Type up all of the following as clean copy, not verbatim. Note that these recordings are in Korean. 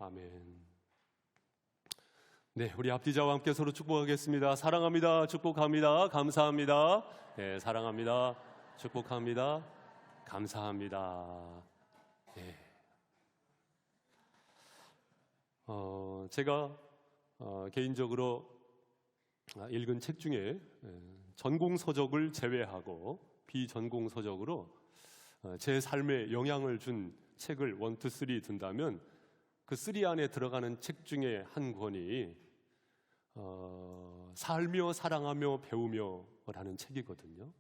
아멘. 네, 우리 앞뒤자와 함께 서로 축복하겠습니다. 사랑합니다. 축복합니다. 감사합니다. 네, 사랑합니다. 축복합니다. 감사합니다. 네. 제가 개인적으로 읽은 책 중에 전공 서적을 제외하고 비전공 서적으로 제 삶에 영향을 준 책을 1, 2, 3 든다면 그 3 안에 들어가는 책 중에 한 권이 살며 사랑하며 배우며 라는 책이거든요.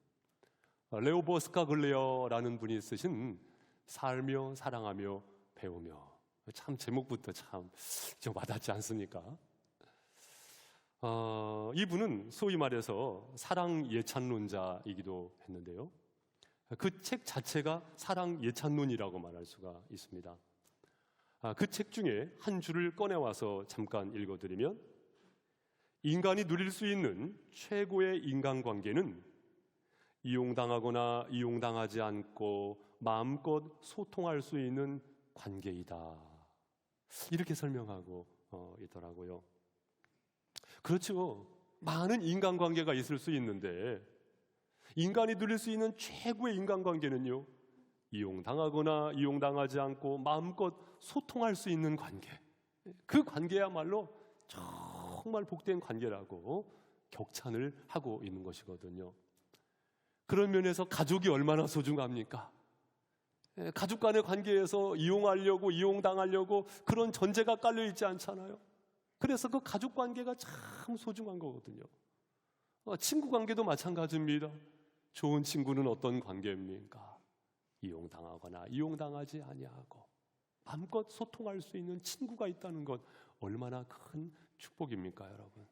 레오 버스카글레어라는 분이 쓰신 살며 사랑하며 배우며, 참 제목부터 참 와닿지 않습니까? 이분은 소위 말해서 사랑 예찬론자이기도 했는데요, 그 책 자체가 사랑 예찬론이라고 말할 수가 있습니다. 그 책 중에 한 줄을 꺼내와서 잠깐 읽어드리면, 인간이 누릴 수 있는 최고의 인간관계는 이용당하거나 이용당하지 않고 마음껏 소통할 수 있는 관계이다, 이렇게 설명하고 있더라고요. 그렇죠. 많은 인간관계가 있을 수 있는데 인간이 누릴 수 있는 최고의 인간관계는요, 이용당하거나 이용당하지 않고 마음껏 소통할 수 있는 관계, 그 관계야말로 정말 복된 관계라고 격찬을 하고 있는 것이거든요. 그런 면에서 가족이 얼마나 소중합니까? 가족 간의 관계에서 이용하려고 이용당하려고 그런 전제가 깔려있지 않잖아요. 그래서 그 가족 관계가 참 소중한 거거든요. 친구 관계도 마찬가지입니다. 좋은 친구는 어떤 관계입니까? 이용당하거나 이용당하지 아니하고 마음껏 소통할 수 있는 친구가 있다는 것, 얼마나 큰 축복입니까, 여러분?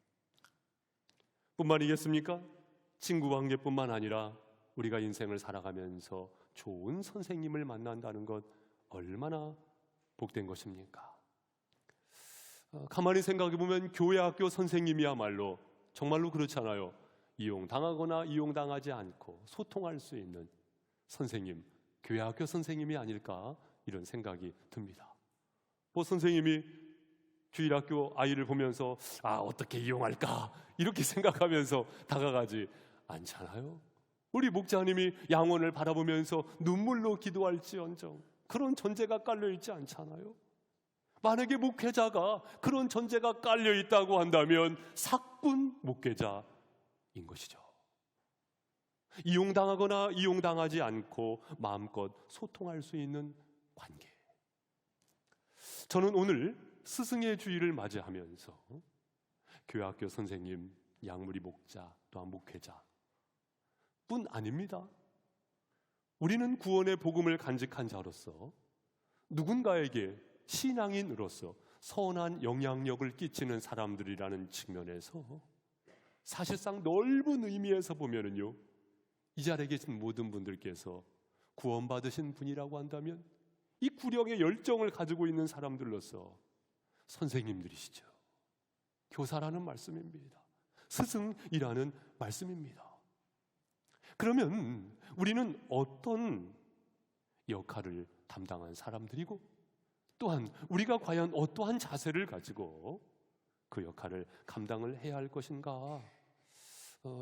뿐만이겠습니까? 친구 관계뿐만 아니라 우리가 인생을 살아가면서 좋은 선생님을 만난다는 것, 얼마나 복된 것입니까? 가만히 생각해보면 교회 학교 선생님이야말로 정말로 그렇잖아요. 이용당하거나 이용당하지 않고 소통할 수 있는 선생님, 교회 학교 선생님이 아닐까, 이런 생각이 듭니다. 선생님이 주일학교 아이를 보면서 어떻게 이용할까, 이렇게 생각하면서 다가가지 않잖아요. 우리 목자님이 양원을 바라보면서 눈물로 기도할지언정 그런 전제가 깔려있지 않잖아요. 만약에 목회자가 그런 전제가 깔려있다고 한다면 사꾼 목회자인 것이죠. 이용당하거나 이용당하지 않고 마음껏 소통할 수 있는 관계. 저는 오늘 스승의 주일을 맞이하면서 교회학교 선생님, 양무리 목자, 또한 목회자 뿐 아닙니다. 우리는 구원의 복음을 간직한 자로서 누군가에게 신앙인으로서 선한 영향력을 끼치는 사람들이라는 측면에서 사실상 넓은 의미에서 보면은요, 이 자리에 계신 모든 분들께서 구원받으신 분이라고 한다면 이 구령의 열정을 가지고 있는 사람들로서 선생님들이시죠. 교사라는 말씀입니다. 스승이라는 말씀입니다. 그러면 우리는 어떤 역할을 담당한 사람들이고, 또한 우리가 과연 어떠한 자세를 가지고 그 역할을 감당을 해야 할 것인가,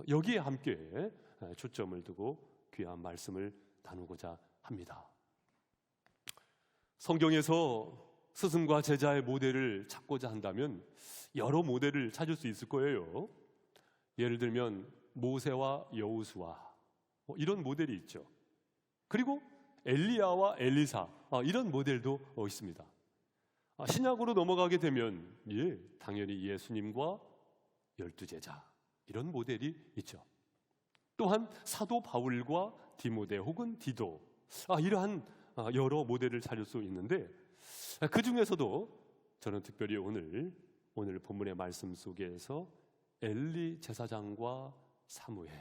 여기에 함께 초점을 두고 귀한 말씀을 나누고자 합니다. 성경에서 스승과 제자의 모델을 찾고자 한다면 여러 모델을 찾을 수 있을 거예요. 예를 들면 모세와 여호수아, 이런 모델이 있죠. 그리고 엘리야와 엘리사, 이런 모델도 있습니다. 신약으로 넘어가게 되면 당연히 예수님과 12제자, 이런 모델이 있죠. 또한 사도 바울과 디모데 혹은 디도, 이러한 여러 모델을 찾을 수 있는데, 그 중에서도 저는 특별히 오늘 본문의 말씀 속에서 엘리 제사장과 사무엘,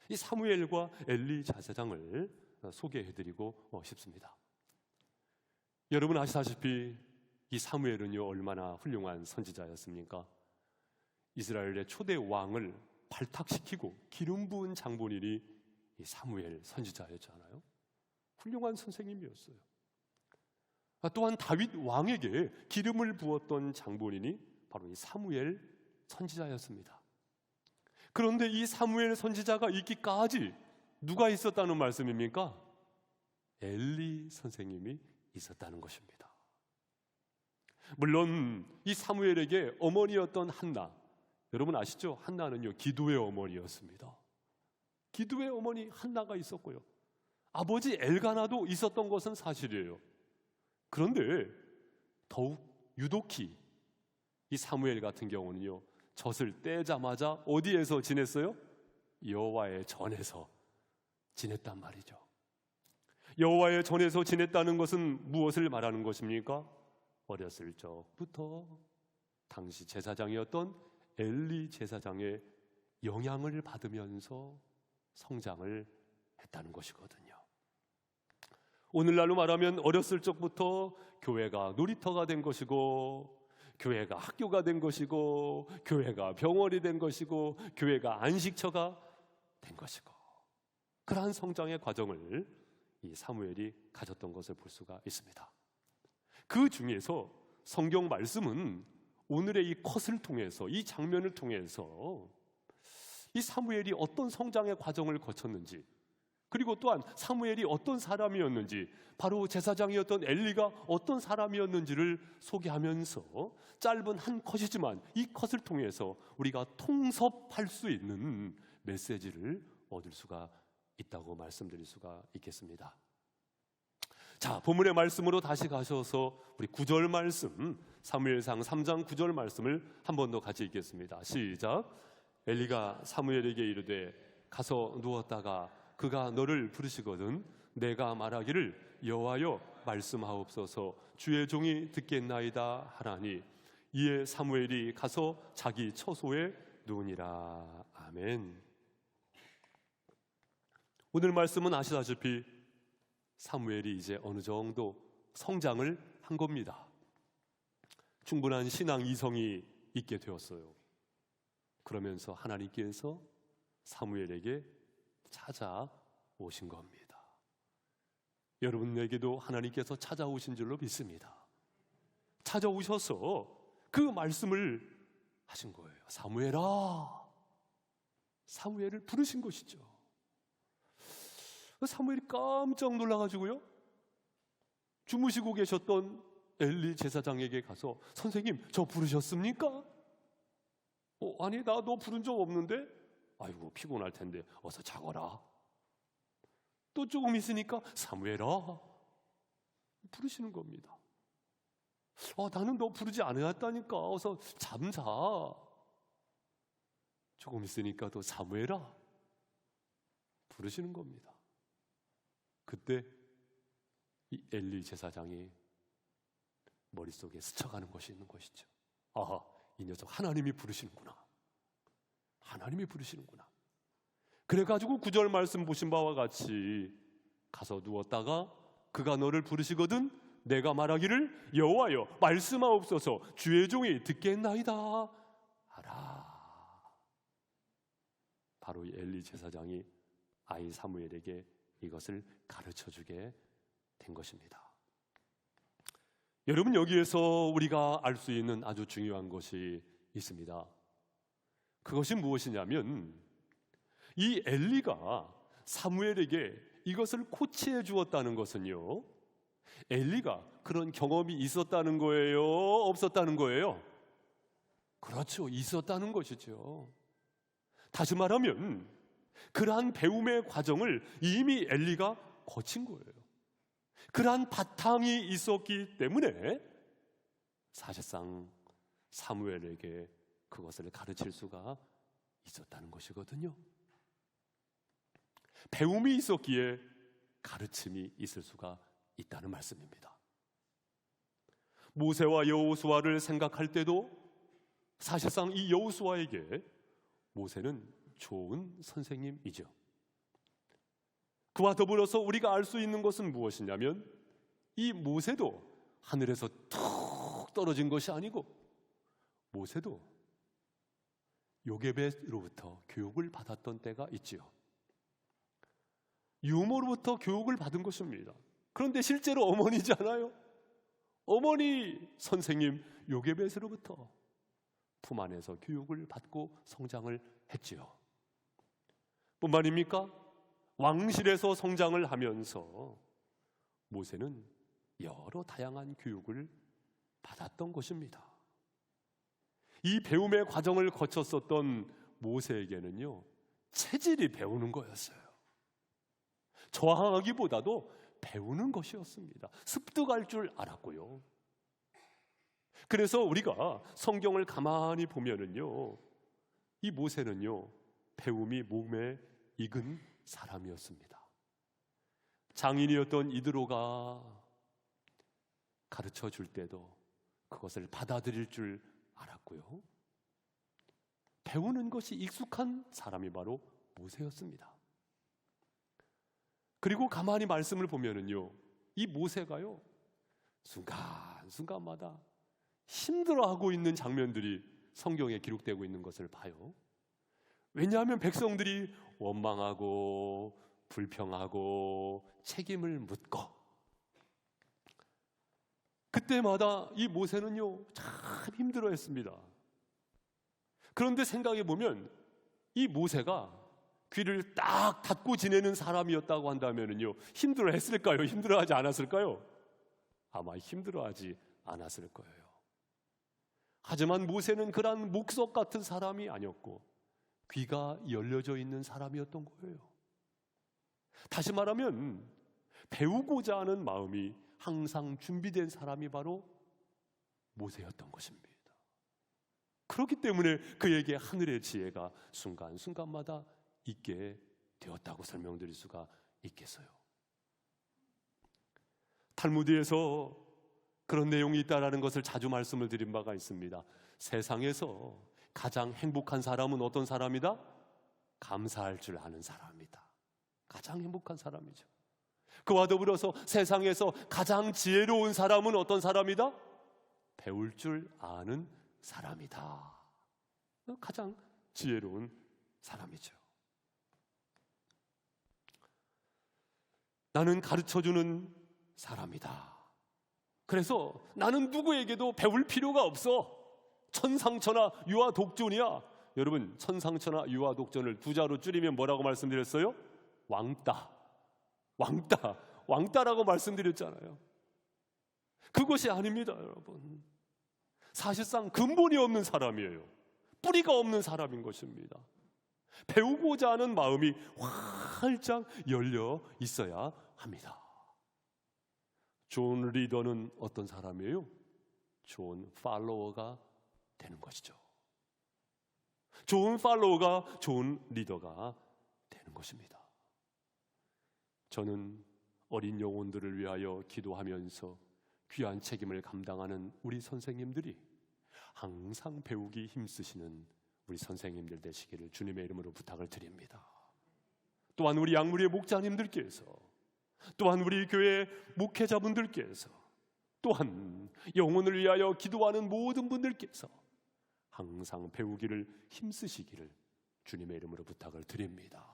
이 사무엘과 엘리 제사장을 소개해드리고 싶습니다. 여러분 아시다시피 이 사무엘은요, 얼마나 훌륭한 선지자였습니까? 이스라엘의 초대 왕을 발탁시키고 기름 부은 장본인이 이 사무엘 선지자였잖아요. 훌륭한 선생님이었어요. 또한 다윗 왕에게 기름을 부었던 장본인이 바로 이 사무엘 선지자였습니다. 그런데 이 사무엘 선지자가 있기까지 누가 있었다는 말씀입니까? 엘리 선생님이 있었다는 것입니다. 물론 이 사무엘에게 어머니였던 한나, 여러분 아시죠? 한나는요 기도의 어머니였습니다. 기도의 어머니 한나가 있었고요, 아버지 엘가나도 있었던 것은 사실이에요. 그런데 더욱 유독히 이 사무엘 같은 경우는요, 젖을 떼자마자 어디에서 지냈어요? 여호와의 전에서 지냈단 말이죠. 여호와의 전에서 지냈다는 것은 무엇을 말하는 것입니까? 어렸을 적부터 당시 제사장이었던 엘리 제사장의 영향을 받으면서 성장을 했다는 것이거든요. 오늘날로 말하면 어렸을 적부터 교회가 놀이터가 된 것이고, 교회가 학교가 된 것이고, 교회가 병원이 된 것이고, 교회가 안식처가 된 것이고, 그러한 성장의 과정을 이 사무엘이 가졌던 것을 볼 수가 있습니다. 그 중에서 성경 말씀은 오늘의 이 컷을 통해서, 이 장면을 통해서 이 사무엘이 어떤 성장의 과정을 거쳤는지, 그리고 또한 사무엘이 어떤 사람이었는지, 바로 제사장이었던 엘리가 어떤 사람이었는지를 소개하면서 짧은 한 컷이지만 이 컷을 통해서 우리가 통섭할 수 있는 메시지를 얻을 수가 있다고 말씀드릴 수가 있겠습니다. 자, 본문의 말씀으로 다시 가셔서 우리 9절 말씀, 사무엘상 3장 9절 말씀을 한 번 더 같이 읽겠습니다. 시작. 엘리가 사무엘에게 이르되 가서 누웠다가 그가 너를 부르시거든 내가 말하기를 여호와여 말씀하옵소서 주의 종이 듣겠나이다 하라니, 이에 사무엘이 가서 자기 처소에 누우니라. 아멘. 오늘 말씀은 아시다시피 사무엘이 이제 어느 정도 성장을 한 겁니다. 충분한 신앙 이성이 있게 되었어요. 그러면서 하나님께서 사무엘에게 찾아오신 겁니다. 여러분에게도 하나님께서 찾아오신 줄로 믿습니다. 찾아오셔서 그 말씀을 하신 거예요. 사무엘아, 사무엘을 부르신 것이죠. 사무엘이 깜짝 놀라가지고요, 주무시고 계셨던 엘리 제사장에게 가서 선생님 저 부르셨습니까? 아니 나 너 부른 적 없는데? 아이고 피곤할 텐데 어서 자거라. 또 조금 있으니까 사무엘아 부르시는 겁니다. 나는 너 부르지 않았다니까 어서 잠자. 조금 있으니까 또 사무엘아 부르시는 겁니다. 그때 이 엘리 제사장이 머릿속에 스쳐가는 것이 있는 것이죠. 아하, 이 녀석 하나님이 부르시는구나. 하나님이 부르시는구나. 그래가지고 9절 말씀 보신 바와 같이 가서 누웠다가 그가 너를 부르시거든 내가 말하기를 여호와여 말씀하옵소서 주의 종이 듣겠나이다 하라. 바로 이 엘리 제사장이 아이 사무엘에게 이것을 가르쳐주게 된 것입니다. 여러분, 여기에서 우리가 알 수 있는 아주 중요한 것이 있습니다. 그것이 무엇이냐면 이 엘리가 사무엘에게 이것을 코치해 주었다는 것은요, 엘리가 그런 경험이 있었다는 거예요? 없었다는 거예요? 그렇죠, 있었다는 것이죠. 다시 말하면 그러한 배움의 과정을 이미 엘리가 거친 거예요. 그러한 바탕이 있었기 때문에 사실상 사무엘에게 그것을 가르칠 수가 있었다는 것이거든요. 배움이 있었기에 가르침이 있을 수가 있다는 말씀입니다. 모세와 여호수아를 생각할 때도 사실상 이 여호수아에게 모세는 좋은 선생님이죠. 그와 더불어서 우리가 알 수 있는 것은 무엇이냐면 이 모세도 하늘에서 툭 떨어진 것이 아니고 모세도 요게벳으로부터 교육을 받았던 때가 있지요. 유모로부터 교육을 받은 것입니다. 그런데 실제로 어머니잖아요. 어머니 선생님 요게벳으로부터 품 안에서 교육을 받고 성장을 했지요. 뿐만입니까? 왕실에서 성장을 하면서 모세는 여러 다양한 교육을 받았던 것입니다. 이 배움의 과정을 거쳤었던 모세에게는요, 체질이 배우는 거였어요. 저항하기보다도 배우는 것이었습니다. 습득할 줄 알았고요. 그래서 우리가 성경을 가만히 보면은요, 이 모세는요, 배움이 몸에 익은 사람이었습니다. 장인이었던 이드로가 가르쳐 줄 때도 그것을 받아들일 줄 알았고요. 배우는 것이 익숙한 사람이 바로 모세였습니다. 그리고 가만히 말씀을 보면은요, 이 모세가요, 순간순간마다 힘들어하고 있는 장면들이 성경에 기록되고 있는 것을 봐요. 왜냐하면 백성들이 원망하고 불평하고 책임을 묻고, 그때마다 이 모세는요 참 힘들어했습니다. 그런데 생각해 보면 이 모세가 귀를 딱 닫고 지내는 사람이었다고 한다면요, 힘들어했을까요? 힘들어하지 않았을까요? 아마 힘들어하지 않았을 거예요. 하지만 모세는 그런 목석 같은 사람이 아니었고 귀가 열려져 있는 사람이었던 거예요. 다시 말하면 배우고자 하는 마음이 항상 준비된 사람이 바로 모세였던 것입니다. 그렇기 때문에 그에게 하늘의 지혜가 순간순간마다 있게 되었다고 설명드릴 수가 있겠어요. 탈무드에서 그런 내용이 있다는 것을 자주 말씀을 드린 바가 있습니다. 세상에서 가장 행복한 사람은 어떤 사람이다? 감사할 줄 아는 사람이다. 가장 행복한 사람이죠. 그와 더불어서 세상에서 가장 지혜로운 사람은 어떤 사람이다? 배울 줄 아는 사람이다. 가장 지혜로운 사람이죠. 나는 가르쳐주는 사람이다. 그래서 나는 누구에게도 배울 필요가 없어. 천상천하 유아독존이야. 여러분, 천상천하 유아독존을 두 자로 줄이면 뭐라고 말씀드렸어요? 왕따라고 말씀드렸잖아요. 그것이 아닙니다, 여러분. 사실상 근본이 없는 사람이에요. 뿌리가 없는 사람인 것입니다. 배우고자 하는 마음이 활짝 열려 있어야 합니다. 좋은 리더는 어떤 사람이에요? 좋은 팔로워가 되는 것이죠. 좋은 팔로워가 좋은 리더가 되는 것입니다. 저는 어린 영혼들을 위하여 기도하면서 귀한 책임을 감당하는 우리 선생님들이 항상 배우기 힘쓰시는 우리 선생님들 되시기를 주님의 이름으로 부탁을 드립니다. 또한 우리 양무리의 목자님들께서, 또한 우리 교회 목회자분들께서, 또한 영혼을 위하여 기도하는 모든 분들께서 항상 배우기를 힘쓰시기를 주님의 이름으로 부탁을 드립니다.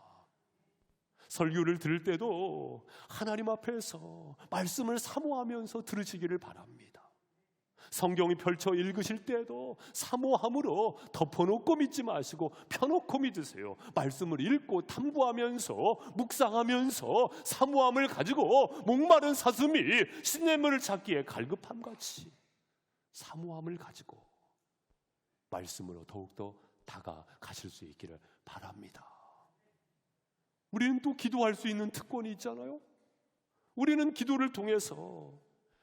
설교를 들을 때도 하나님 앞에서 말씀을 사모하면서 들으시기를 바랍니다. 성경이 펼쳐 읽으실 때도 사모함으로 덮어놓고 믿지 마시고 펴놓고 믿으세요. 말씀을 읽고 탐구하면서 묵상하면서 사모함을 가지고 목마른 사슴이 시냇물을 찾기에 갈급함같이 사모함을 가지고 말씀으로 더욱더 다가가실 수 있기를 바랍니다. 우리는 또 기도할 수 있는 특권이 있잖아요. 우리는 기도를 통해서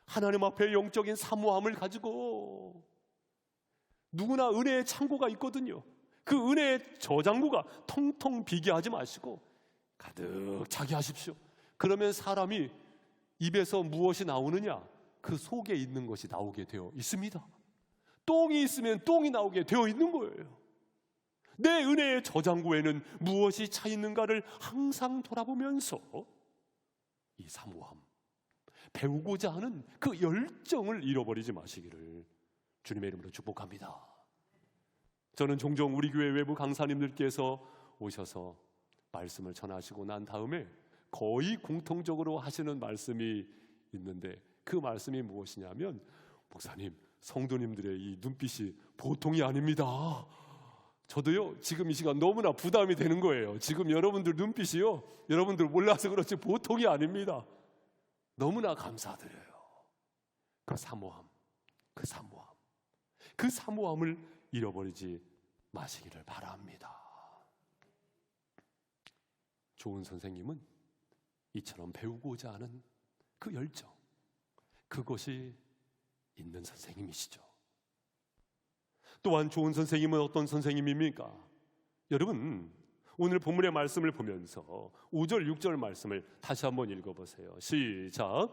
하나님 앞에 영적인 사모함을 가지고, 누구나 은혜의 창고가 있거든요. 그 은혜의 저장고가 텅텅 비게 하지 마시고 가득 차게 하십시오. 그러면 사람이 입에서 무엇이 나오느냐? 그 속에 있는 것이 나오게 되어 있습니다. 똥이 있으면 똥이 나오게 되어 있는 거예요. 내 은혜의 저장고에는 무엇이 차 있는가를 항상 돌아보면서 이 사모함, 배우고자 하는 그 열정을 잃어버리지 마시기를 주님의 이름으로 축복합니다. 저는 종종 우리 교회 외부 강사님들께서 오셔서 말씀을 전하시고 난 다음에 거의 공통적으로 하시는 말씀이 있는데, 그 말씀이 무엇이냐면, 목사님, 성도님들의 이 눈빛이 보통이 아닙니다. 저도요, 지금 이 시간 너무나 부담이 되는 거예요. 지금 여러분들 눈빛이요, 여러분들 몰라서 그렇지 보통이 아닙니다. 너무나 감사드려요. 그 사모함, 그 사모함을 잃어버리지 마시기를 바랍니다. 좋은 선생님은 이처럼 배우고자 하는 그 열정, 그것이 있는 선생님이시죠. 또한 좋은 선생님은 어떤 선생님입니까? 여러분, 오늘 본문의 말씀을 보면서 5절, 6절 말씀을 다시 한번 읽어보세요. 시작.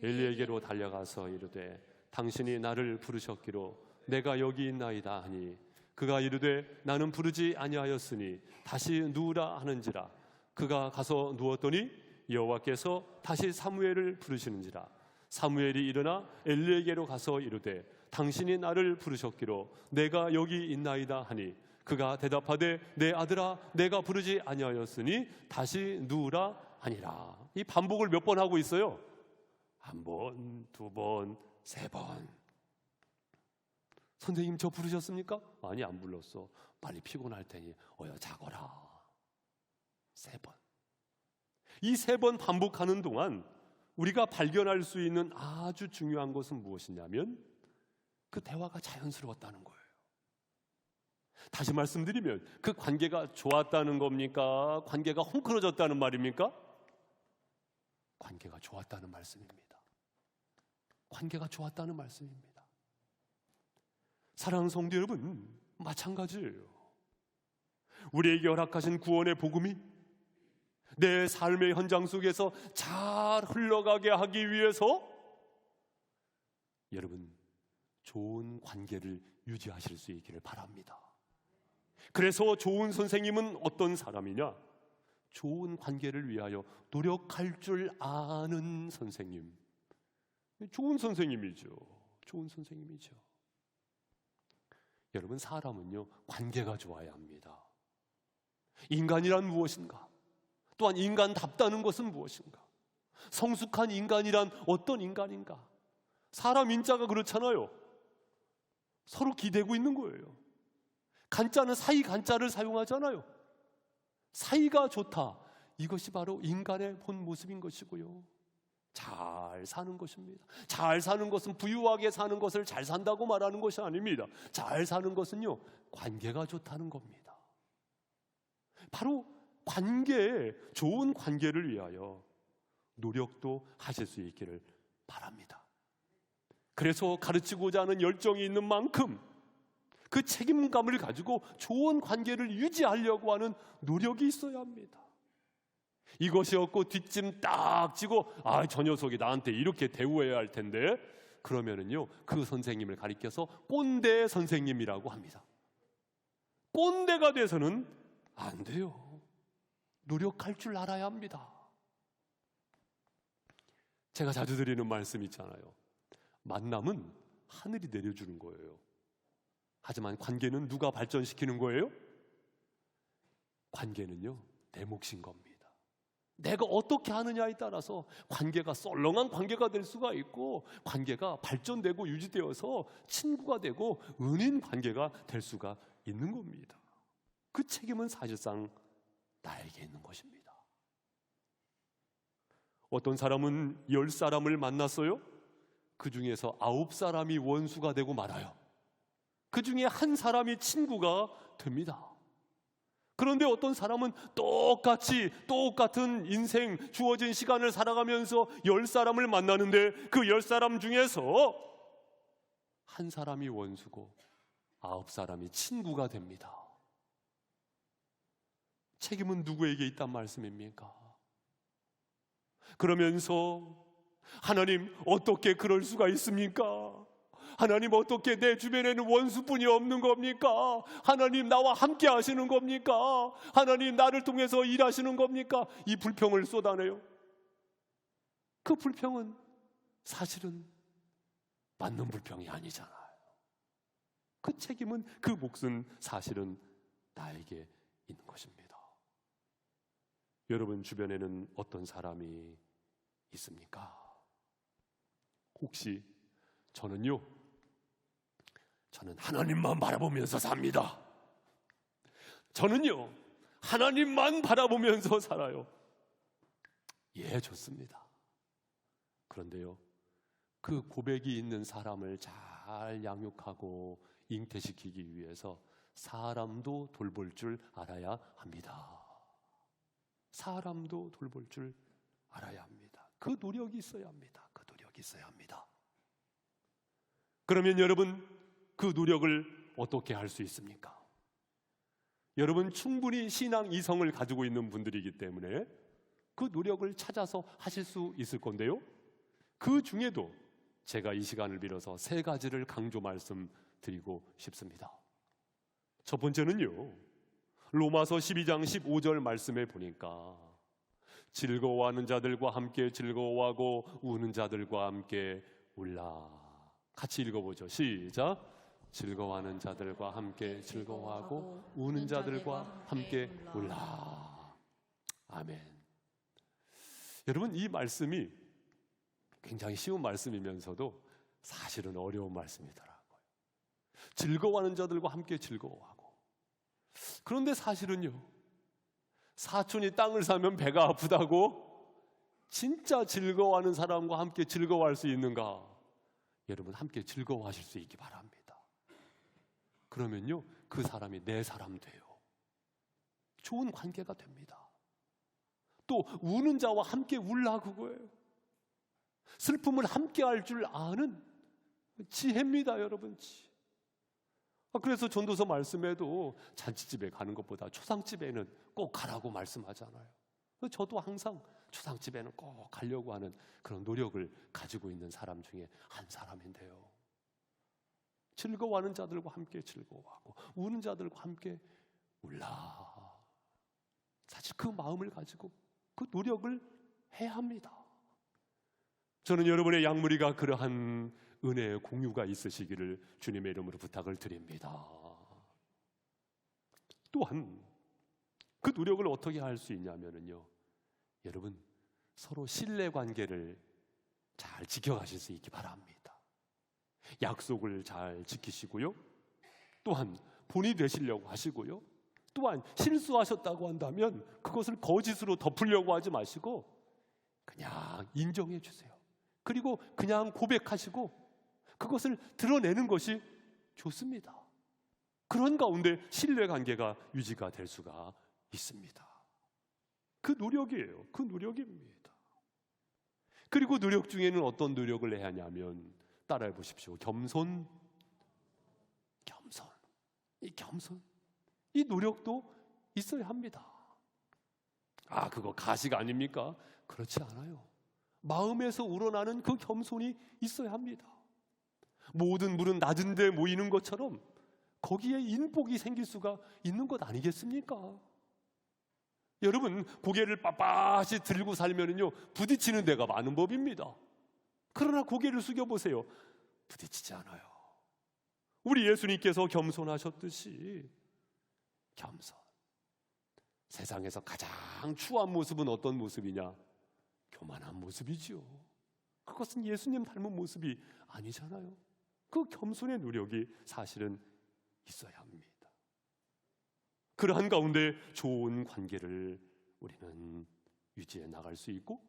엘리에게로 달려가서 이르되 당신이 나를 부르셨기로 내가 여기 있나이다 하니 그가 이르되 나는 부르지 아니하였으니 다시 누우라 하는지라. 그가 가서 누웠더니 여호와께서 다시 사무엘을 부르시는지라. 사무엘이 일어나 엘리에게로 가서 이르되 당신이 나를 부르셨기로 내가 여기 있나이다 하니 그가 대답하되 내 아들아 내가 부르지 아니하였으니 다시 누우라 하니라. 이 반복을 몇 번 하고 있어요? 한 번, 두 번, 세 번. 선생님 저 부르셨습니까? 아니 안 불렀어. 빨리 피곤할 테니 어여 자거라. 세 번. 이 세 번 반복하는 동안 우리가 발견할 수 있는 아주 중요한 것은 무엇이냐면 그 대화가 자연스러웠다는 거예요. 다시 말씀드리면 그 관계가 좋았다는 겁니까? 관계가 헝클어졌다는 말입니까? 관계가 좋았다는 말씀입니다. 관계가 좋았다는 말씀입니다. 사랑하는 성도 여러분, 마찬가지예요. 우리에게 허락하신 구원의 복음이 내 삶의 현장 속에서 잘 흘러가게 하기 위해서 여러분 좋은 관계를 유지하실 수 있기를 바랍니다. 그래서 좋은 선생님은 어떤 사람이냐? 좋은 관계를 위하여 노력할 줄 아는 선생님. 좋은 선생님이죠. 좋은 선생님이죠. 여러분, 사람은요 관계가 좋아야 합니다. 인간이란 무엇인가? 또한 인간답다는 것은 무엇인가? 성숙한 인간이란 어떤 인간인가? 사람 인자가 그렇잖아요. 서로 기대고 있는 거예요. 간자는 사이 간자를 사용하잖아요. 사이가 좋다. 이것이 바로 인간의 본 모습인 것이고요. 잘 사는 것입니다. 잘 사는 것은 부유하게 사는 것을 잘 산다고 말하는 것이 아닙니다. 잘 사는 것은요 관계가 좋다는 겁니다. 바로 관계, 좋은 관계를 위하여 노력도 하실 수 있기를 바랍니다. 그래서 가르치고자 하는 열정이 있는 만큼 그 책임감을 가지고 좋은 관계를 유지하려고 하는 노력이 있어야 합니다. 이것이 없고 뒷짐 딱 지고 저 녀석이 나한테 이렇게 대우해야 할 텐데 그러면은요 그 선생님을 가리켜서 꼰대 선생님이라고 합니다. 꼰대가 돼서는 안 돼요. 노력할 줄 알아야 합니다. 제가 자주 드리는 말씀 있잖아요. 만남은 하늘이 내려주는 거예요. 하지만 관계는 누가 발전시키는 거예요? 관계는요 내 몫인 겁니다. 내가 어떻게 하느냐에 따라서 관계가 썰렁한 관계가 될 수가 있고 관계가 발전되고 유지되어서 친구가 되고 은인 관계가 될 수가 있는 겁니다. 그 책임은 사실상 나에게 있는 것입니다. 어떤 사람은 10사람을 만났어요. 그 중에서 9사람이 원수가 되고 말아요. 그 중에 한 사람이 친구가 됩니다. 그런데 어떤 사람은 똑같은 인생 주어진 시간을 살아가면서 10사람을 만나는데 그 10사람 중에서 한 사람이 원수고 9사람이 친구가 됩니다. 책임은 누구에게 있단 말씀입니까? 그러면서 하나님 어떻게 그럴 수가 있습니까? 하나님 어떻게 내 주변에는 원수뿐이 없는 겁니까? 하나님 나와 함께 하시는 겁니까? 하나님 나를 통해서 일하시는 겁니까? 이 불평을 쏟아내요. 그 불평은 사실은 맞는 불평이 아니잖아요. 그 책임은 그 몫은 사실은 나에게 있는 것입니다. 여러분 주변에는 어떤 사람이 있습니까? 혹시 저는 하나님만 바라보면서 삽니다. 저는요 하나님만 바라보면서 살아요. 예, 좋습니다. 그런데요, 그 고백이 있는 사람을 잘 양육하고 잉태시키기 위해서 사람도 돌볼 줄 알아야 합니다. 사람도 돌볼 줄 알아야 합니다. 그 노력이 있어야 합니다. 그 노력이 있어야 합니다. 그러면 여러분, 그 노력을 어떻게 할 수 있습니까? 여러분 충분히 신앙 이성을 가지고 있는 분들이기 때문에 그 노력을 찾아서 하실 수 있을 건데요, 그 중에도 제가 이 시간을 빌어서 3가지를 강조 말씀드리고 싶습니다. 첫 번째는요, 로마서 12장 15절 말씀에 보니까 즐거워하는 자들과 함께 즐거워하고 우는 자들과 함께 울라. 같이 읽어보죠. 시작. 즐거워하는 자들과 함께 즐거워하고 우는 자들과 함께 울라. 아멘. 여러분, 이 말씀이 굉장히 쉬운 말씀이면서도 사실은 어려운 말씀이더라고요. 즐거워하는 자들과 함께 즐거워하고. 그런데 사실은요, 사촌이 땅을 사면 배가 아프다고 진짜 즐거워하는 사람과 함께 즐거워할 수 있는가? 여러분, 함께 즐거워하실 수 있기 바랍니다. 그러면요, 그 사람이 내 사람 돼요. 좋은 관계가 됩니다. 또 우는 자와 함께 울라, 그거예요. 슬픔을 함께 할 줄 아는 지혜입니다, 여러분. 그래서 전도서 말씀에도 잔치집에 가는 것보다 초상집에는 꼭 가라고 말씀하잖아요. 저도 항상 초상집에는 꼭 가려고 하는 그런 노력을 가지고 있는 사람 중에 한 사람인데요, 즐거워하는 자들과 함께 즐거워하고 우는 자들과 함께 울라. 사실 그 마음을 가지고 그 노력을 해야 합니다. 저는 여러분의 양무리가 그러한 은혜의 공유가 있으시기를 주님의 이름으로 부탁을 드립니다. 또한 그 노력을 어떻게 할 수 있냐면요, 여러분 서로 신뢰관계를 잘 지켜가실 수 있기 바랍니다. 약속을 잘 지키시고요, 또한 본이 되시려고 하시고요, 또한 실수하셨다고 한다면 그것을 거짓으로 덮으려고 하지 마시고 그냥 인정해 주세요. 그리고 그냥 고백하시고 그것을 드러내는 것이 좋습니다. 그런 가운데 신뢰관계가 유지가 될 수가 있습니다. 그 노력이에요. 그 노력입니다. 그리고 노력 중에는 어떤 노력을 해야 하냐면, 따라해 보십시오. 겸손. 이 겸손, 이 노력도 있어야 합니다. 그거 가식 아닙니까? 그렇지 않아요. 마음에서 우러나는 그 겸손이 있어야 합니다. 모든 물은 낮은 데 모이는 것처럼 거기에 인복이 생길 수가 있는 것 아니겠습니까? 여러분, 고개를 빳빳이 들고 살면은요, 부딪히는 데가 많은 법입니다. 그러나 고개를 숙여보세요. 부딪히지 않아요. 우리 예수님께서 겸손하셨듯이 겸손. 세상에서 가장 추한 모습은 어떤 모습이냐? 교만한 모습이지요. 그것은 예수님 닮은 모습이 아니잖아요. 그 겸손의 노력이 사실은 있어야 합니다. 그러한 가운데 좋은 관계를 우리는 유지해 나갈 수 있고,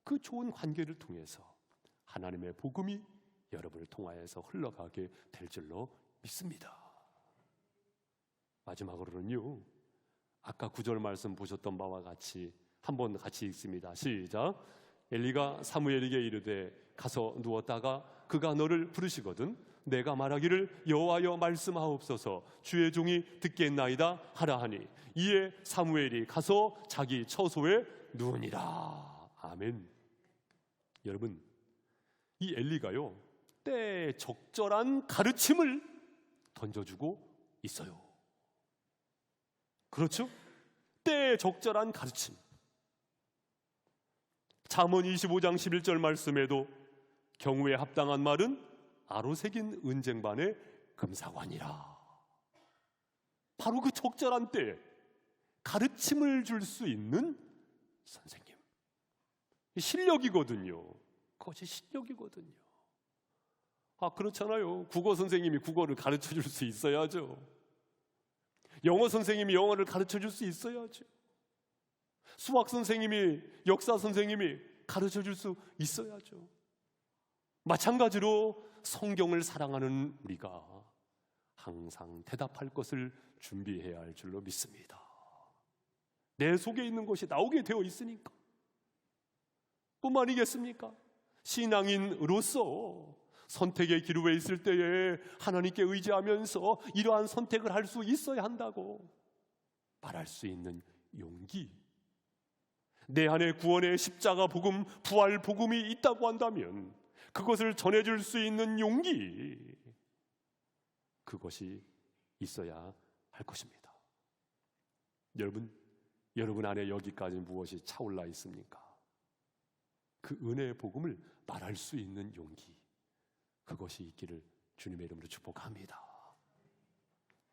그 좋은 관계를 통해서 하나님의 복음이 여러분을 통하여서 흘러가게 될 줄로 믿습니다. 마지막으로는요, 아까 9절 말씀 보셨던 바와 같이 한번 같이 읽습니다. 시작. 엘리가 사무엘에게 이르되 가서 누웠다가 그가 너를 부르시거든 내가 말하기를 여호와여 말씀하옵소서 주의 종이 듣겠나이다 하라 하니 이에 사무엘이 가서 자기 처소에 누우니라. 아멘. 여러분, 이 엘리가요, 때에 적절한 가르침을 던져주고 있어요. 그렇죠? 때에 적절한 가르침. 잠언 25장 11절 말씀에도 경우에 합당한 말은 아로새긴 은쟁반의 금사관이라. 바로 그 적절한 때에 가르침을 줄 수 있는 선생님, 실력이거든요. 그것이 실력이거든요. 그렇잖아요. 국어 선생님이 국어를 가르쳐 줄 수 있어야죠. 영어 선생님이 영어를 가르쳐 줄 수 있어야죠. 수학 선생님이, 역사 선생님이 가르쳐 줄 수 있어야죠. 마찬가지로 성경을 사랑하는 우리가 항상 대답할 것을 준비해야 할 줄로 믿습니다. 내 속에 있는 것이 나오게 되어 있으니까. 뿐만 아니겠습니까? 신앙인으로서 선택의 기로에 있을 때에 하나님께 의지하면서 이러한 선택을 할 수 있어야 한다고 말할 수 있는 용기, 내 안에 구원의 십자가 복음, 부활 복음이 있다고 한다면 그것을 전해줄 수 있는 용기, 그것이 있어야 할 것입니다. 여러분 안에 여기까지 무엇이 차올라 있습니까? 그 은혜의 복음을 말할 수 있는 용기, 그것이 있기를 주님의 이름으로 축복합니다.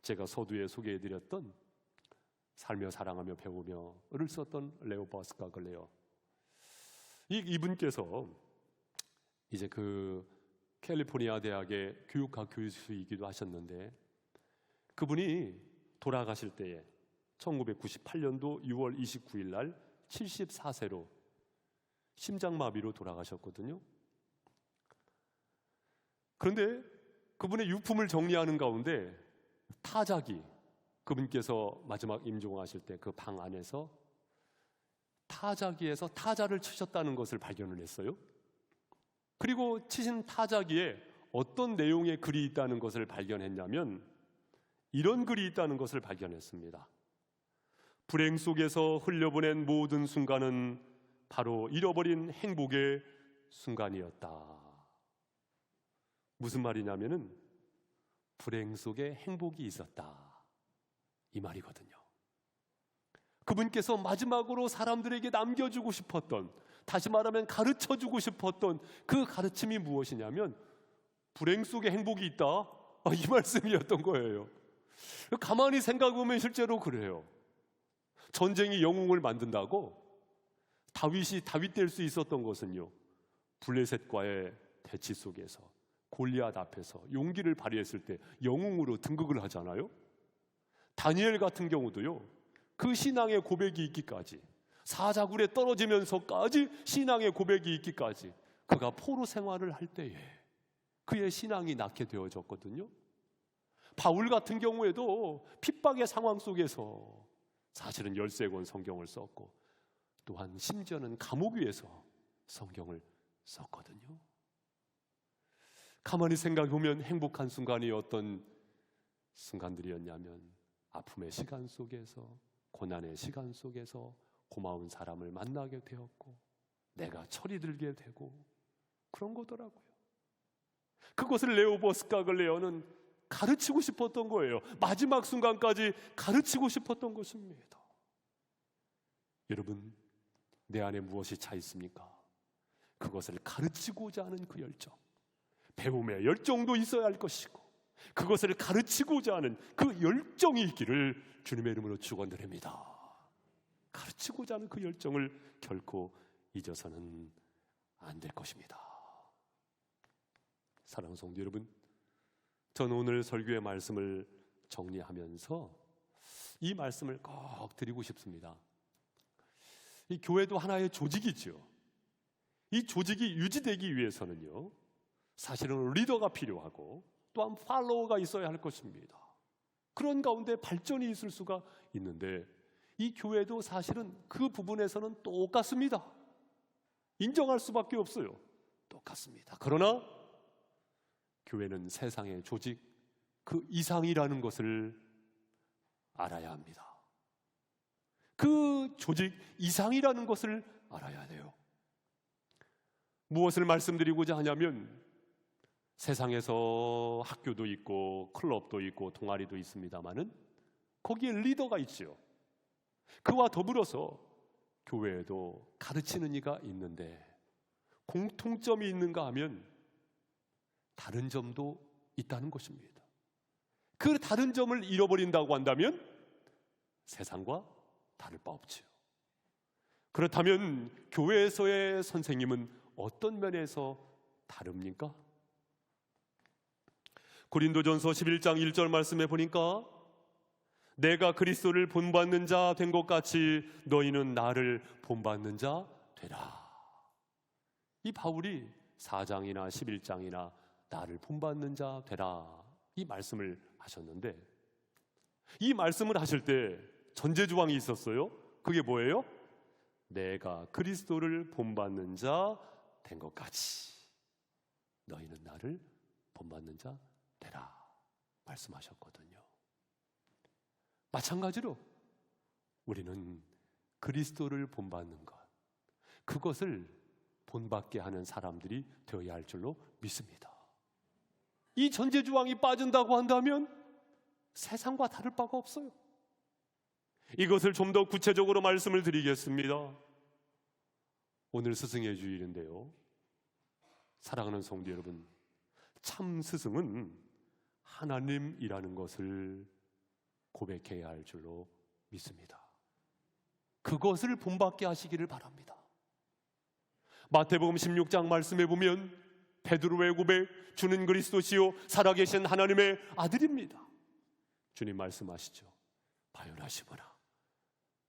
제가 서두에 소개해드렸던 살며 사랑하며 배우며를 썼던 레오 버스카글레어, 이분께서 이제 그 캘리포니아 대학의 교육학 교수이기도 하셨는데, 그분이 돌아가실 때에 1998년도 6월 29일 날 74세로 심장마비로 돌아가셨거든요. 그런데 그분의 유품을 정리하는 가운데 타자기, 그분께서 마지막 임종하실 때 그 방 안에서 타자기에서 타자를 치셨다는 것을 발견을 했어요. 그리고 치신 타자기에 어떤 내용의 글이 있다는 것을 발견했냐면 이런 글이 있다는 것을 발견했습니다. 불행 속에서 흘려보낸 모든 순간은 바로 잃어버린 행복의 순간이었다. 무슨 말이냐면은 불행 속에 행복이 있었다, 이 말이거든요. 그분께서 마지막으로 사람들에게 남겨주고 싶었던, 다시 말하면 가르쳐주고 싶었던 그 가르침이 무엇이냐면 불행 속에 행복이 있다, 이 말씀이었던 거예요. 가만히 생각해보면 실제로 그래요. 전쟁이 영웅을 만든다고 다윗이 다윗 될 수 있었던 것은요, 블레셋과의 대치 속에서 골리앗 앞에서 용기를 발휘했을 때 영웅으로 등극을 하잖아요. 다니엘 같은 경우도요, 그 신앙의 고백이 있기까지, 사자굴에 떨어지면서까지 신앙의 고백이 있기까지 그가 포로 생활을 할 때에 그의 신앙이 낳게 되어졌거든요. 바울 같은 경우에도 핍박의 상황 속에서 사실은 13권 성경을 썼고, 또한 심지어는 감옥 위에서 성경을 썼거든요. 가만히 생각해보면 행복한 순간이 어떤 순간들이었냐면 아픔의 시간 속에서, 고난의 시간 속에서 고마운 사람을 만나게 되었고 내가 철이 들게 되고 그런 거더라고요. 그것을 레오 버스카글레어는 가르치고 싶었던 거예요. 마지막 순간까지 가르치고 싶었던 것입니다. 여러분, 내 안에 무엇이 차 있습니까? 그것을 가르치고자 하는 그 열정, 배움의 열정도 있어야 할 것이고 그것을 가르치고자 하는 그 열정이 있기를 주님의 이름으로 축원드립니다. 가르치고자 하는 그 열정을 결코 잊어서는 안 될 것입니다. 사랑하는 성도 여러분, 저는 오늘 설교의 말씀을 정리하면서 이 말씀을 꼭 드리고 싶습니다. 이 교회도 하나의 조직이죠. 이 조직이 유지되기 위해서는요, 사실은 리더가 필요하고 또한 팔로워가 있어야 할 것입니다. 그런 가운데 발전이 있을 수가 있는데 이 교회도 사실은 그 부분에서는 똑같습니다. 인정할 수밖에 없어요. 똑같습니다. 그러나 교회는 세상의 조직 그 이상이라는 것을 알아야 합니다. 그 조직 이상이라는 것을 알아야 돼요. 무엇을 말씀드리고자 하냐면 세상에서 학교도 있고 클럽도 있고 동아리도 있습니다마는 거기에 리더가 있죠. 그와 더불어서 교회에도 가르치는 이가 있는데 공통점이 있는가 하면 다른 점도 있다는 것입니다. 그 다른 점을 잃어버린다고 한다면 세상과 다를 바 없죠. 그렇다면 교회에서의 선생님은 어떤 면에서 다릅니까? 고린도전서 11장 1절 말씀에 보니까 내가 그리스도를 본받는 자 된 것 같이 너희는 나를 본받는 자 되라. 이 바울이 4장이나 11장이나 나를 본받는 자 되라 이 말씀을 하셨는데, 이 말씀을 하실 때 전제조항이 있었어요. 그게 뭐예요? 내가 그리스도를 본받는 자 된 것 같이 너희는 나를 본받는 자 되라 말씀하셨거든요. 마찬가지로 우리는 그리스도를 본받는 것, 그것을 본받게 하는 사람들이 되어야 할 줄로 믿습니다. 이 전제조항이 빠진다고 한다면 세상과 다를 바가 없어요. 이것을 좀 더 구체적으로 말씀을 드리겠습니다. 오늘 스승의 주일인데요, 사랑하는 성도 여러분, 참 스승은 하나님이라는 것을 고백해야 할 줄로 믿습니다. 그것을 본받게 하시기를 바랍니다. 마태복음 16장 말씀에 보면 베드로의 고백, 주는 그리스도시요 살아계신 하나님의 아들입니다. 주님 말씀하시죠. 바요나 시모나,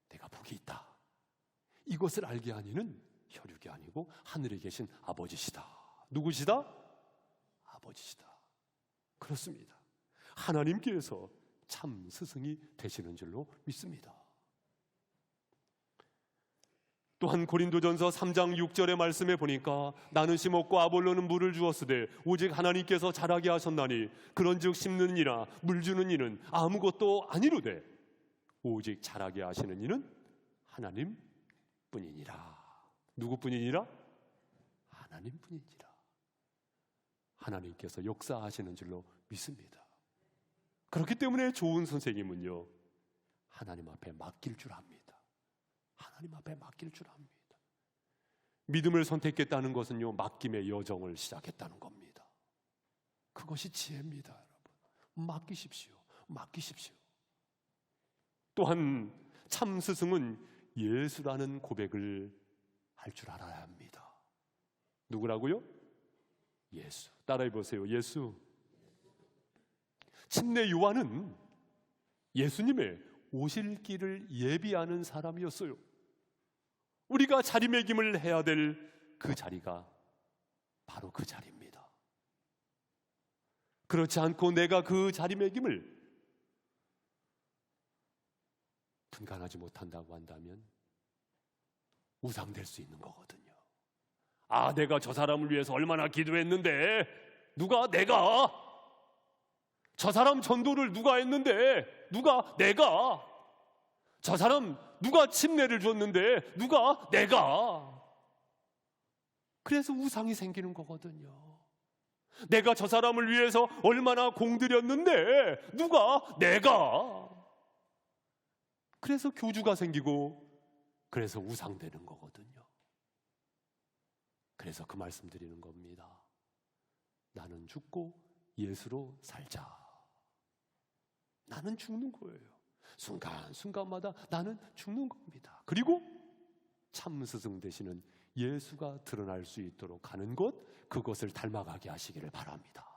내가 복이 있다. 이것을 알게 하니는 혈육이 아니고 하늘에 계신 아버지시다. 누구시다? 아버지시다. 그렇습니다. 하나님께서 참 스승이 되시는 줄로 믿습니다. 또한 고린도전서 3장 6절의 말씀에 보니까 나는 심었고 아볼로는 물을 주었으되 오직 하나님께서 자라게 하셨나니 그런즉 심는 이나 물 주는 이는 아무것도 아니로되 오직 자라게 하시는 이는 하나님뿐이니라. 누구뿐이니라? 하나님뿐이니라. 하나님께서 역사하시는 줄로 믿습니다. 그렇기 때문에 좋은 선생님은요, 하나님 앞에 맡길 줄 압니다. 하나님 앞에 맡길 줄 압니다. 믿음을 선택했다는 것은요, 맡김의 여정을 시작했다는 겁니다. 그것이 지혜입니다, 여러분. 맡기십시오. 맡기십시오. 또한 참 스승은 예수라는 고백을 할 줄 알아야 합니다. 누구라고요? 예수. 따라해 보세요. 예수. 침례 요한은 예수님의 오실 길을 예비하는 사람이었어요. 우리가 자리매김을 해야 될 그 자리가 바로 그 자리입니다. 그렇지 않고 내가 그 자리매김을 분간하지 못한다고 한다면 우상될 수 있는 거거든요. 아, 내가 저 사람을 위해서 얼마나 기도했는데, 누가? 내가? 저 사람 전도를 누가 했는데, 누가? 내가? 저 사람 누가 침례를 줬는데, 누가? 내가? 그래서 우상이 생기는 거거든요. 내가 저 사람을 위해서 얼마나 공들였는데, 누가? 내가? 그래서 교주가 생기고, 그래서 우상되는 거거든요. 그래서 그 말씀 드리는 겁니다. 나는 죽고 예수로 살자. 나는 죽는 거예요. 순간순간마다 나는 죽는 겁니다. 그리고 참 스승 되시는 예수가 드러날 수 있도록 하는 것, 그것을 닮아가게 하시기를 바랍니다.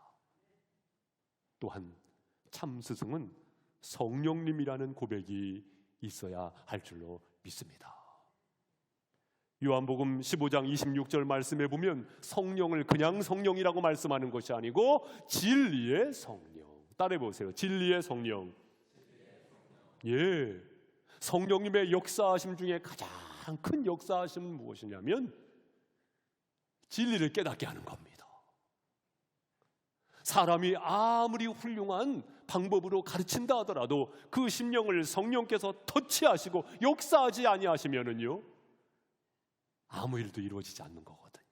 또한 참 스승은 성령님이라는 고백이 있어야 할 줄로 믿습니다. 요한복음 15장 26절 말씀에 보면 성령을 그냥 성령이라고 말씀하는 것이 아니고 진리의 성령. 따라해 보세요. 진리의 성령. 예, 성령님의 역사하심 중에 가장 큰 역사하심은 무엇이냐면 진리를 깨닫게 하는 겁니다. 사람이 아무리 훌륭한 방법으로 가르친다 하더라도 그 심령을 성령께서 터치하시고 역사하지 아니하시면은요, 아무 일도 이루어지지 않는 거거든요.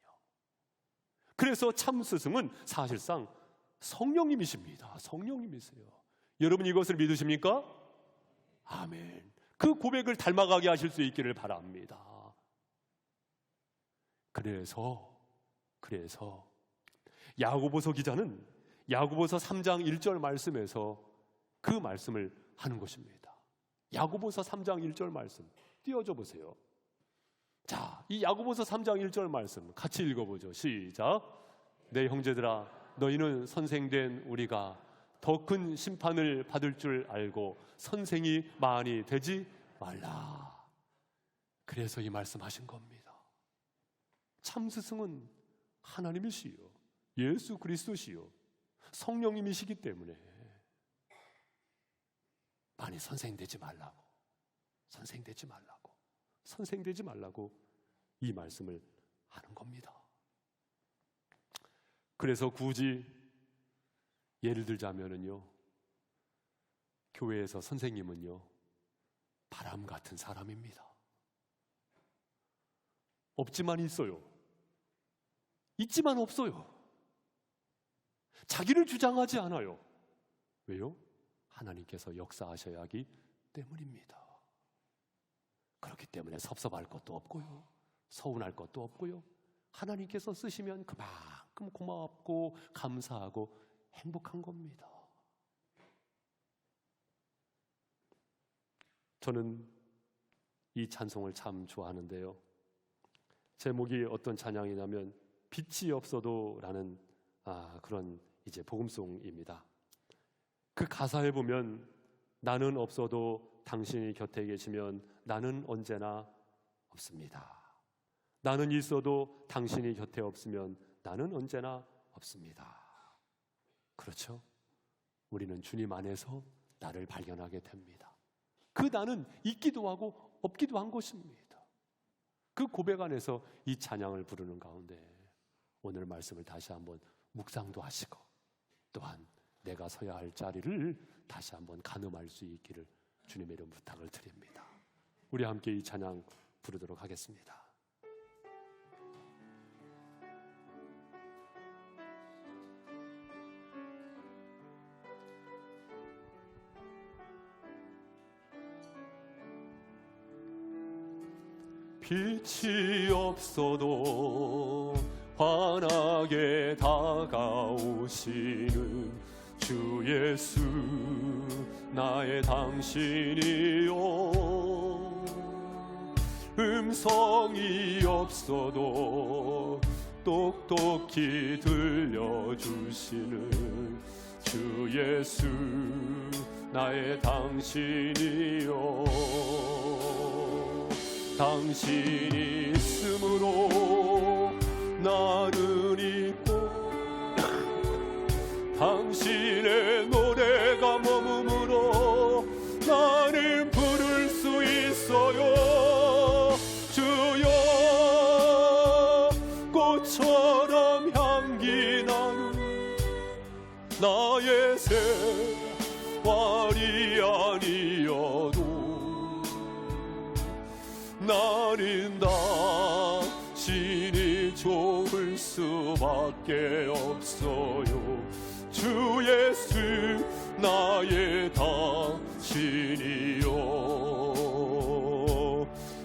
그래서 참 스승은 사실상 성령님이십니다. 성령님이세요. 여러분 이것을 믿으십니까? 아멘. 그 고백을 닮아가게 하실 수 있기를 바랍니다. 그래서 야고보서 기자는 야고보서 3장 1절 말씀에서 그 말씀을 하는 것입니다. 야고보서 3장 1절 말씀 띄워줘 보세요. 자, 이 야고보서 3장 1절 말씀 같이 읽어보죠. 시작. 내 형제들아, 너희는 선생된 우리가 더 큰 심판을 받을 줄 알고 선생이 많이 되지 말라. 그래서 이 말씀하신 겁니다. 참 스승은 하나님이시요, 예수 그리스도시요, 성령님이시기 때문에 많이 선생되지 말라고, 선생되지 말라고, 선생되지 말라고 이 말씀을 하는 겁니다. 그래서 굳이 예를 들자면은요, 교회에서 선생님은요, 바람 같은 사람입니다. 없지만 있어요. 있지만 없어요. 자기를 주장하지 않아요. 왜요? 하나님께서 역사하셔야 하기 때문입니다. 그렇기 때문에 섭섭할 것도 없고요, 서운할 것도 없고요, 하나님께서 쓰시면 그만큼 고맙고 감사하고 행복한 겁니다. 저는 이 찬송을 참 좋아하는데요, 제목이 어떤 찬양이냐면 빛이 없어도 라는 그런 이제 복음송입니다. 그 가사에 보면 나는 없어도 당신이 곁에 계시면 나는 언제나 없습니다. 나는 있어도 당신이 곁에 없으면 나는 언제나 없습니다. 그렇죠? 우리는 주님 안에서 나를 발견하게 됩니다. 그 나는 있기도 하고 없기도 한 것입니다. 그 고백 안에서 이 찬양을 부르는 가운데 오늘 말씀을 다시 한번 묵상도 하시고, 또한 내가 서야 할 자리를 다시 한번 가늠할 수 있기를 주님의 이름 부탁을 드립니다. 우리 함께 이 찬양 부르도록 하겠습니다. 빛이 없어도 환하게 다가오시는 주 예수, 나의 당신이요. 음성이 없어도 똑똑히 들려주시는 주 예수, 나의 당신이요. 당신이 있음으로 나를 잊고 당신의 노래가 머무므로 나는 부를 수 있어요. 주여, 꽃처럼 향기 나는 나의 생활이 아니어도 나는 당신이 좋을 수밖에 없어요. 주 예수, 나의 당신이요.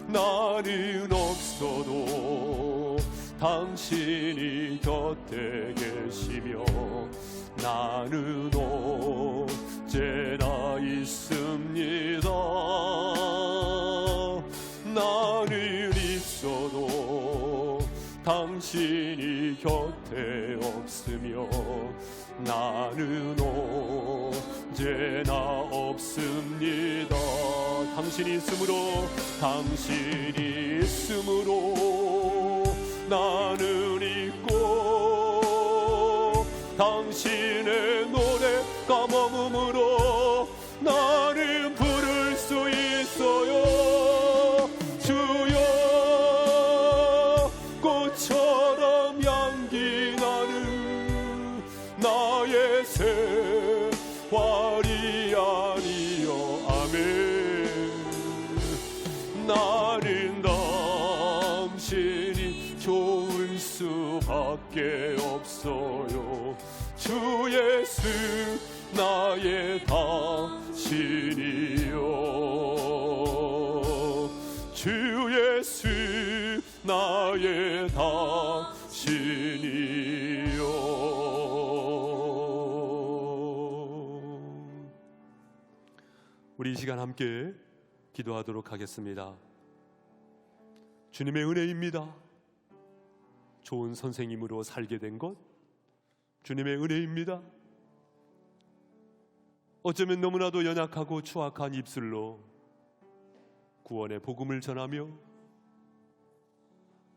나는 없어도 당신이 곁에 계시며 나는 언제나 있습니다. 나는 있어도 당신이 곁에 없으며 나는 언제나 없습니다. 당신이 있음으로 나는 있고 당신의 노래가 머무므로 나는 부를 수 있어요. 주여, 꽃처럼 향기 나는 나의 생활이 아니여. 아멘. 나는 당신이 좋을 수밖에 없어요. 주 예수, 나의 당신이요. 주 예수, 나의 당신이요. 우리 이 시간 함께 기도하도록 하겠습니다. 주님의 은혜입니다. 좋은 선생님으로 살게 된 것, 주님의 은혜입니다. 어쩌면 너무나도 연약하고 추악한 입술로 구원의 복음을 전하며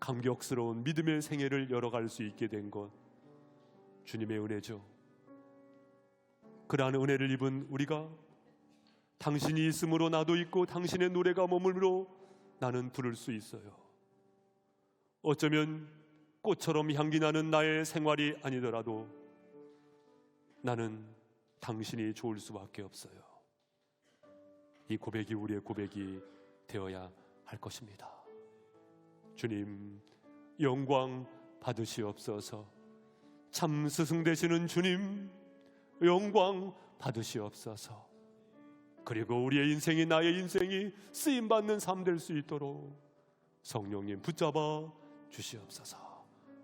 감격스러운 믿음의 생애를 열어갈 수 있게 된 것 주님의 은혜죠. 그러한 은혜를 입은 우리가 당신이 있으므로 나도 있고 당신의 노래가 머물므로 나는 부를 수 있어요. 어쩌면 꽃처럼 향기 나는 나의 생활이 아니더라도 나는 당신이 좋을 수밖에 없어요. 이 고백이 우리의 고백이 되어야 할 것입니다. 주님, 영광 받으시옵소서. 참 스승 되시는 주님, 영광 받으시옵소서. 그리고 우리의 인생이, 나의 인생이 쓰임받는 삶 될 수 있도록 성령님 붙잡아 주시옵소서.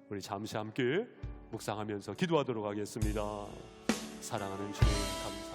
우리 잠시 함께 묵상하면서 기도하도록 하겠습니다. 사랑하는 주님, 감사합니다.